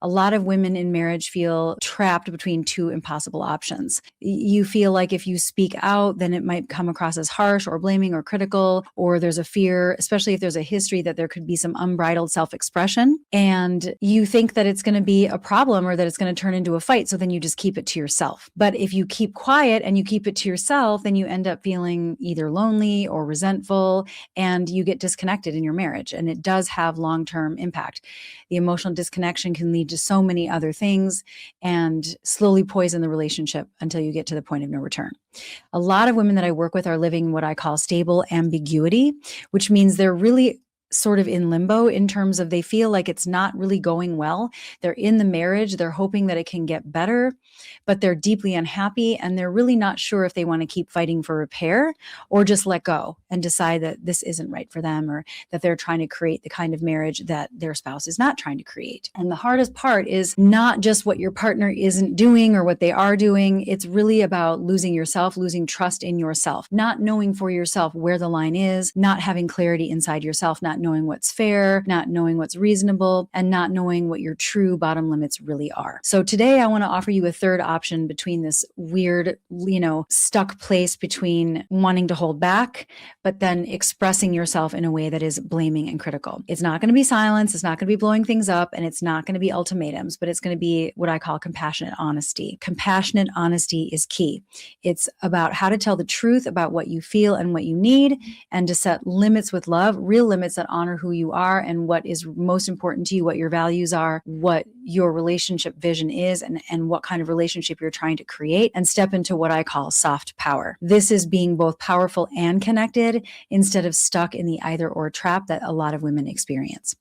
A lot of women in marriage feel trapped between two impossible options. You feel like if you speak out, then it might come across as harsh or blaming or critical, or there's a fear, especially if there's a history, that there could be some unbridled self-expression. And you think that it's going to be a problem or that it's going to turn into a fight. So then you just keep it to yourself. But if you keep quiet and you keep it to yourself, then you end up feeling either lonely or resentful, and you get disconnected in your marriage. And it does have long-term impact. The emotional disconnection can lead to so many other things and slowly poison the relationship until you get to the point of no return. A lot of women that I work with are living what I call stable ambiguity, which means they're really sort of in limbo in terms of they feel like it's not really going well. They're in the marriage, they're hoping that it can get better, but they're deeply unhappy and they're really not sure if they want to keep fighting for repair or just let go and decide that this isn't right for them, or that they're trying to create the kind of marriage that their spouse is not trying to create. And the hardest part is not just what your partner isn't doing or what they are doing. It's really about losing yourself, losing trust in yourself, not knowing for yourself where the line is, not having clarity inside yourself, not knowing what's fair, not knowing what's reasonable, and not knowing what your true bottom limits really are. So today I want to offer you a third option between this weird, stuck place between wanting to hold back, but then expressing yourself in a way that is blaming and critical. It's not going to be silence, it's not going to be blowing things up, and it's not going to be ultimatums, but it's going to be what I call compassionate honesty. Compassionate honesty is key. It's about how to tell the truth about what you feel and what you need, and to set limits with love, real limits that honor who you are and what is most important to you, what your values are, what your relationship vision is, and what kind of relationship you're trying to create, and step into what I call soft power. This is being both powerful and connected instead of stuck in the either or trap that a lot of women experience.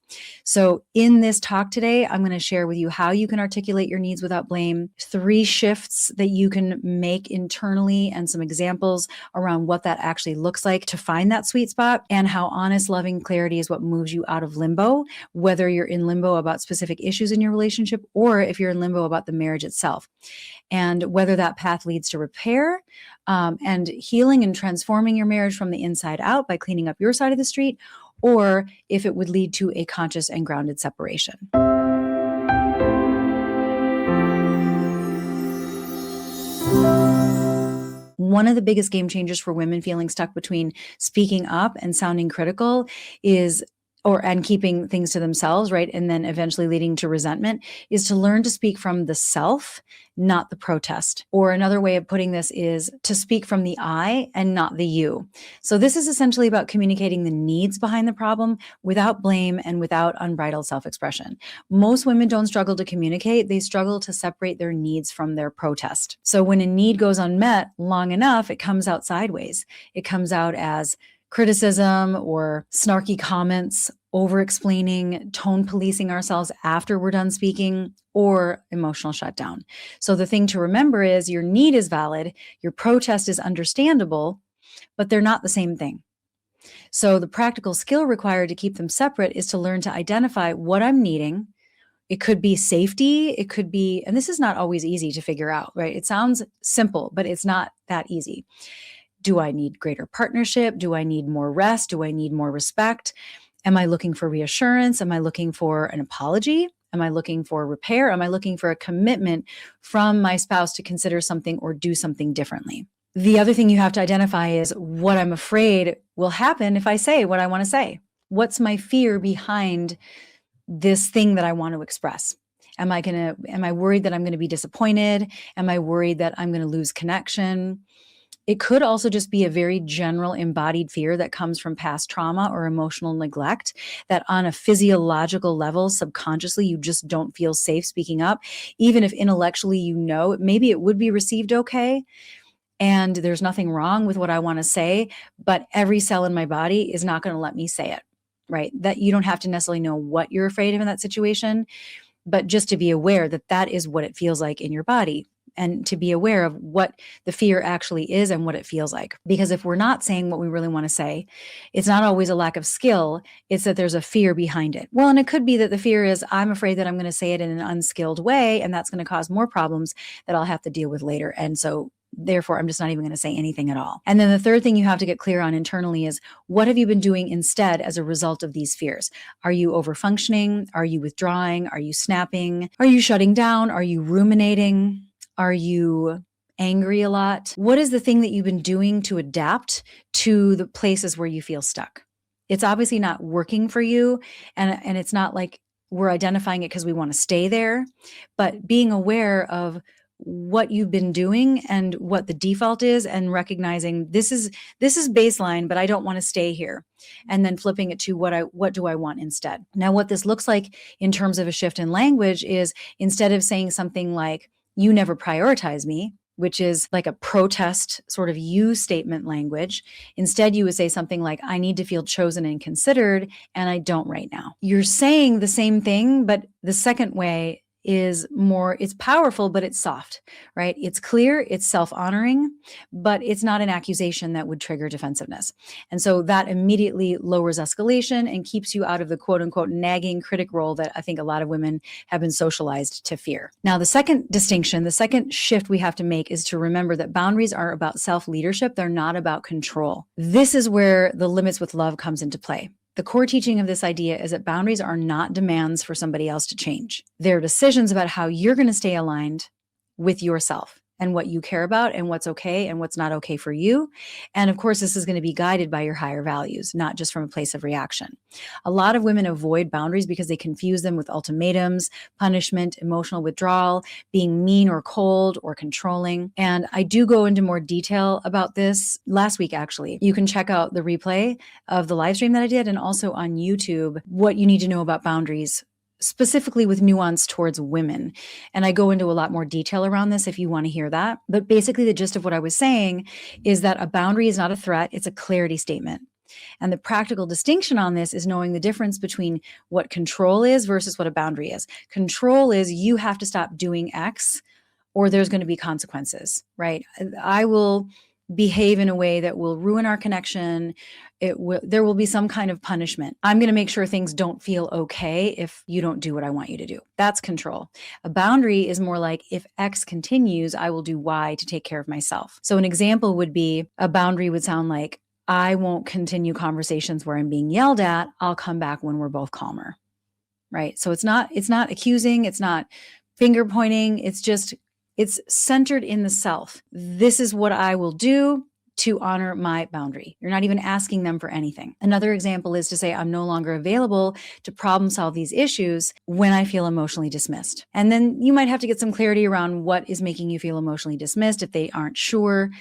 So in this talk today, I'm going to share with you how you can articulate your needs without blame, 3 shifts that you can make internally, and some examples around what that actually looks like to find that sweet spot, and how honest, loving clarity is what moves you out of limbo, whether you're in limbo about specific issues in your relationship or if you're in limbo about the marriage itself, and whether that path leads to repair and healing and transforming your marriage from the inside out by cleaning up your side of the street, or if it would lead to a conscious and grounded separation. One of the biggest game changers for women feeling stuck between speaking up and sounding critical and keeping things to themselves, right? And then eventually leading to resentment, is to learn to speak from the self, not the protest. Or another way of putting this is to speak from the I and not the you. So this is essentially about communicating the needs behind the problem without blame and without unbridled self-expression. Most women don't struggle to communicate, they struggle to separate their needs from their protest. So when a need goes unmet long enough, it comes out sideways. It comes out as criticism or snarky comments, over-explaining, tone policing ourselves after we're done speaking, or emotional shutdown. So the thing to remember is your need is valid, your protest is understandable, but they're not the same thing. So the practical skill required to keep them separate is to learn to identify what I'm needing. It could be safety, it could be, and this is not always easy to figure out, right? It sounds simple, but it's not that easy. Do I need greater partnership? Do I need more rest? Do I need more respect? Am I looking for reassurance? Am I looking for an apology? Am I looking for repair? Am I looking for a commitment from my spouse to consider something or do something differently? The other thing you have to identify is what I'm afraid will happen if I say what I want to say. What's my fear behind this thing that I want to express? Am I worried that I'm going to be disappointed? Am I worried that I'm going to lose connection? It could also just be a very general embodied fear that comes from past trauma or emotional neglect, that on a physiological level, subconsciously, you just don't feel safe speaking up. Even if intellectually maybe it would be received okay, and there's nothing wrong with what I want to say, but every cell in my body is not going to let me say it, right? That you don't have to necessarily know what you're afraid of in that situation, but just to be aware that that is what it feels like in your body, and to be aware of what the fear actually is and what it feels like. Because if we're not saying what we really want to say, it's not always a lack of skill, it's that there's a fear behind it. Well, and it could be that the fear is, I'm afraid that I'm going to say it in an unskilled way, and that's going to cause more problems that I'll have to deal with later. And so Therefore, I'm just not even going to say anything at all. And then the third thing you have to get clear on internally is, what have you been doing instead as a result of these fears? Are you overfunctioning? Are you withdrawing? Are you snapping? Are you shutting down? Are you ruminating? Are you angry a lot? What is the thing that you've been doing to adapt to the places where you feel stuck? It's obviously not working for you. And it's not like we're identifying it because we want to stay there, but being aware of what you've been doing and what the default is, and recognizing this is baseline, but I don't want to stay here. And then flipping it to what do I want instead? Now, what this looks like in terms of a shift in language is, instead of saying something like, you never prioritize me, which is like a protest sort of you statement language, instead you would say something like, I need to feel chosen and considered, and I don't right now. You're saying the same thing, but the second way is more, it's powerful, but it's soft, right? It's clear, it's self-honoring, but it's not an accusation that would trigger defensiveness. And so that immediately lowers escalation and keeps you out of the quote unquote nagging critic role that I think a lot of women have been socialized to fear. Now, the second distinction, the second shift we have to make is to remember that boundaries are about self-leadership. They're not about control. This is where the limits with love comes into play. The core teaching of this idea is that boundaries are not demands for somebody else to change. They're decisions about how you're going to stay aligned with yourself and what you care about and what's okay and what's not okay for you. And of course, this is going to be guided by your higher values, not just from a place of reaction. A lot of women avoid boundaries because they confuse them with ultimatums, punishment, emotional withdrawal, being mean or cold or controlling. And I do go into more detail about this last week, actually. You can check out the replay of the live stream that I did, and also on YouTube, what you need to know about boundaries, specifically with nuance towards women. And I go into a lot more detail around this if you want to hear that. But basically, the gist of what I was saying is that a boundary is not a threat, it's a clarity statement. And the practical distinction on this is knowing the difference between what control is versus what a boundary is. Control is, you have to stop doing X or there's going to be consequences, right? I will behave in a way that will ruin our connection. There will be some kind of punishment. I'm going to make sure things don't feel okay if you don't do what I want you to do. That's control. A boundary is more like, if X continues, I will do Y to take care of myself. So an example would be, a boundary would sound like, I won't continue conversations where I'm being yelled at. I'll come back when we're both calmer, right? So it's not accusing, it's not finger pointing, it's centered in the self. This is what I will do to honor my boundary. You're not even asking them for anything. Another example is to say, I'm no longer available to problem solve these issues when I feel emotionally dismissed. And then you might have to get some clarity around what is making you feel emotionally dismissed if they aren't sure.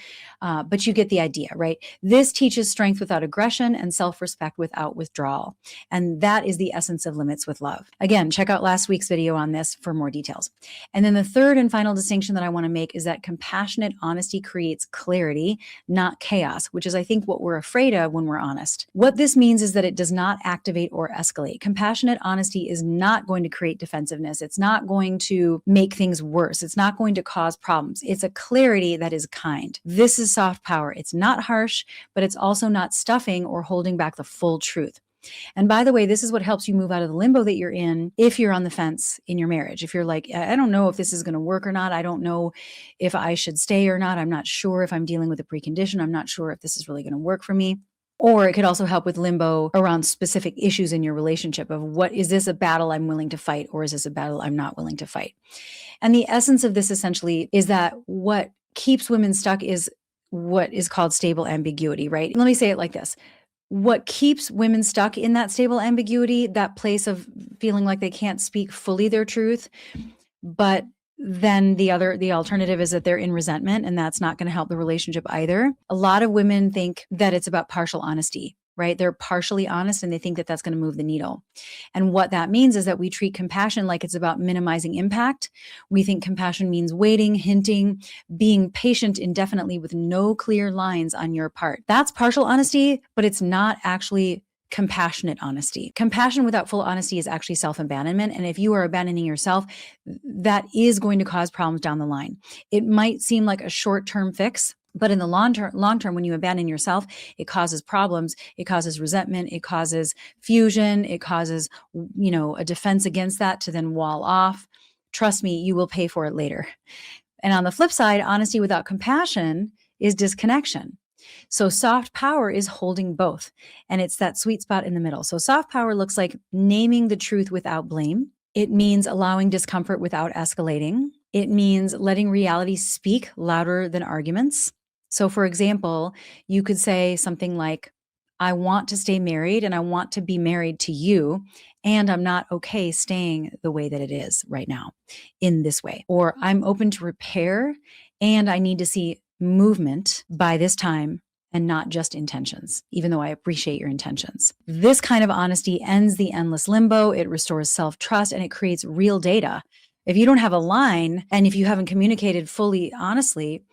But you get the idea, right? This teaches strength without aggression and self-respect without withdrawal. And that is the essence of limits with love. Again, check out last week's video on this for more details. And then the third and final distinction that I want to make is that compassionate honesty creates clarity, not chaos, which is, I think, what we're afraid of when we're honest. What this means is that it does not activate or escalate. Compassionate honesty is not going to create defensiveness. It's not going to make things worse. It's not going to cause problems. It's a clarity that is kind. This is soft power. It's not harsh, but it's also not stuffing or holding back the full truth. And by the way, this is what helps you move out of the limbo that you're in if you're on the fence in your marriage. If you're like, I don't know if this is going to work or not. I don't know if I should stay or not. I'm not sure if I'm dealing with a precondition. I'm not sure if this is really going to work for me. Or it could also help with limbo around specific issues in your relationship of, what is this a battle I'm willing to fight, or is this a battle I'm not willing to fight? And the essence of this essentially is that what keeps women stuck is what is called stable ambiguity, right? Let me say it like this. What keeps women stuck in that stable ambiguity, that place of feeling like they can't speak fully their truth, but then the alternative is that they're in resentment, and that's not going to help the relationship either. A lot of women think that it's about partial honesty, right? They're partially honest and they think that that's going to move the needle. And what that means is that we treat compassion like it's about minimizing impact. We think compassion means waiting, hinting, being patient indefinitely with no clear lines on your part. That's partial honesty, but it's not actually compassionate honesty. Compassion without full honesty is actually self-abandonment. And if you are abandoning yourself, that is going to cause problems down the line. It might seem like a short-term fix, but in the long term, when you abandon yourself, it causes problems. It causes resentment. It causes fusion. It causes, a defense against that to then wall off. Trust me, you will pay for it later. And on the flip side, honesty without compassion is disconnection. So soft power is holding both. And it's that sweet spot in the middle. So soft power looks like naming the truth without blame. It means allowing discomfort without escalating. It means letting reality speak louder than arguments. So, for example, you could say something like, I want to stay married and I want to be married to you, and I'm not okay staying the way that it is right now in this way. Or I'm open to repair and I need to see movement by this time and not just intentions, even though I appreciate your intentions. This kind of honesty ends the endless limbo, it restores self-trust, and it creates real data. If you don't have a line and if you haven't communicated fully honestly,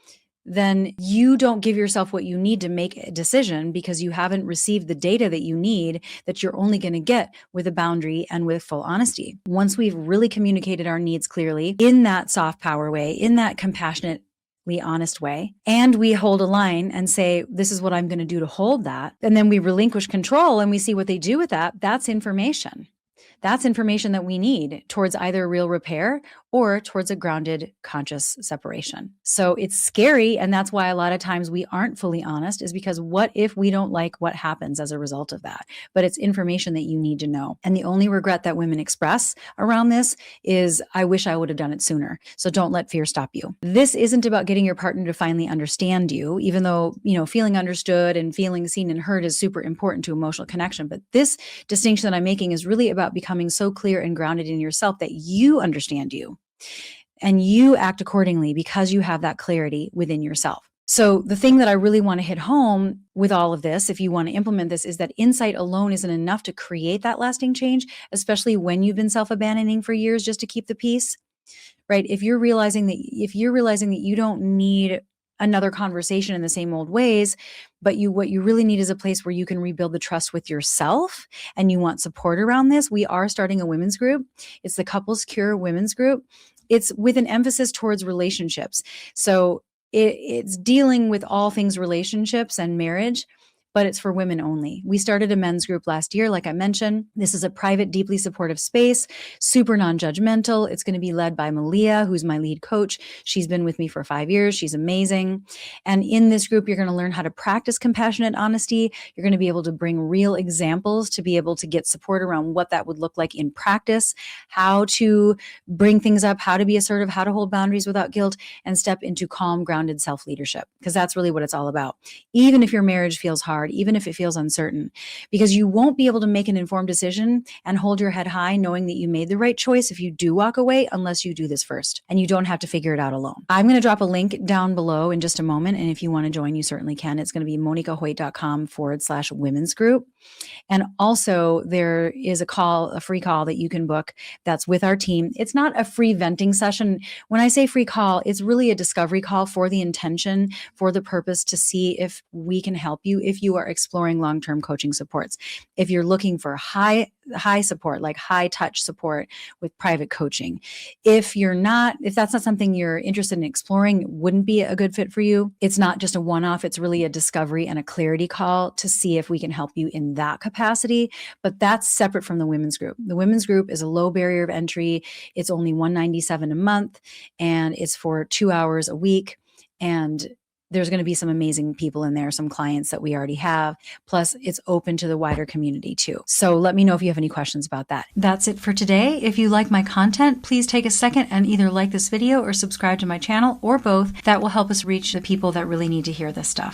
then you don't give yourself what you need to make a decision because you haven't received the data that you need that you're only going to get with a boundary and with full honesty. Once we've really communicated our needs clearly in that soft power way, in that compassionate, honest way, and we hold a line and say, this is what I'm going to do to hold that. And then we relinquish control and we see what they do with that. That's information. That's information that we need towards either real repair or towards a grounded, conscious separation. So it's scary. And that's why a lot of times we aren't fully honest, is because what if we don't like what happens as a result of that? But it's information that you need to know. And the only regret that women express around this is, I wish I would have done it sooner. So don't let fear stop you. This isn't about getting your partner to finally understand you, even though, feeling understood and feeling seen and heard is super important to emotional connection. But this distinction that I'm making is really about becoming so clear and grounded in yourself that you understand you and you act accordingly because you have that clarity within yourself. So the thing that I really want to hit home with all of this, if you want to implement this, is that insight alone isn't enough to create that lasting change, especially when you've been self-abandoning for years just to keep the peace, right? If you're realizing that you don't need another conversation in the same old ways, but what you really need is a place where you can rebuild the trust with yourself, and you want support around this, we are starting a women's group. It's the Couples Cure Women's Group. It's with an emphasis towards relationships. So it's dealing with all things relationships and marriage, but it's for women only. We started a men's group last year, like I mentioned. This is a private, deeply supportive space, super non-judgmental. It's going to be led by Malia, who's my lead coach. She's been with me for 5 years. She's amazing. And in this group, you're going to learn how to practice compassionate honesty. You're going to be able to bring real examples to be able to get support around what that would look like in practice, how to bring things up, how to be assertive, how to hold boundaries without guilt, and step into calm, grounded self-leadership, because that's really what it's all about. Even if your marriage feels hard, even if it feels uncertain, because you won't be able to make an informed decision and hold your head high knowing that you made the right choice if you do walk away, unless you do this first, and you don't have to figure it out alone. I'm going to drop a link down below in just a moment. And if you want to join, you certainly can. It's going to be monikahoyt.com/women's group. And also there is a free call that you can book that's with our team. It's not a free venting session. When I say free call, it's really a discovery call for the intention, for the purpose to see if we can help you if you are exploring long-term coaching supports. If you're looking for high support, like high touch support with private coaching. If that's not something you're interested in exploring, it wouldn't be a good fit for you. It's not just a one-off. It's really a discovery and a clarity call to see if we can help you in that capacity. But that's separate from the women's group. The women's group is a low barrier of entry. It's only $197 a month, and it's for 2 hours a week. And there's going to be some amazing people in there, some clients that we already have. Plus, it's open to the wider community too. So let me know if you have any questions about that. That's it for today. If you like my content, please take a second and either like this video or subscribe to my channel, or both. That will help us reach the people that really need to hear this stuff.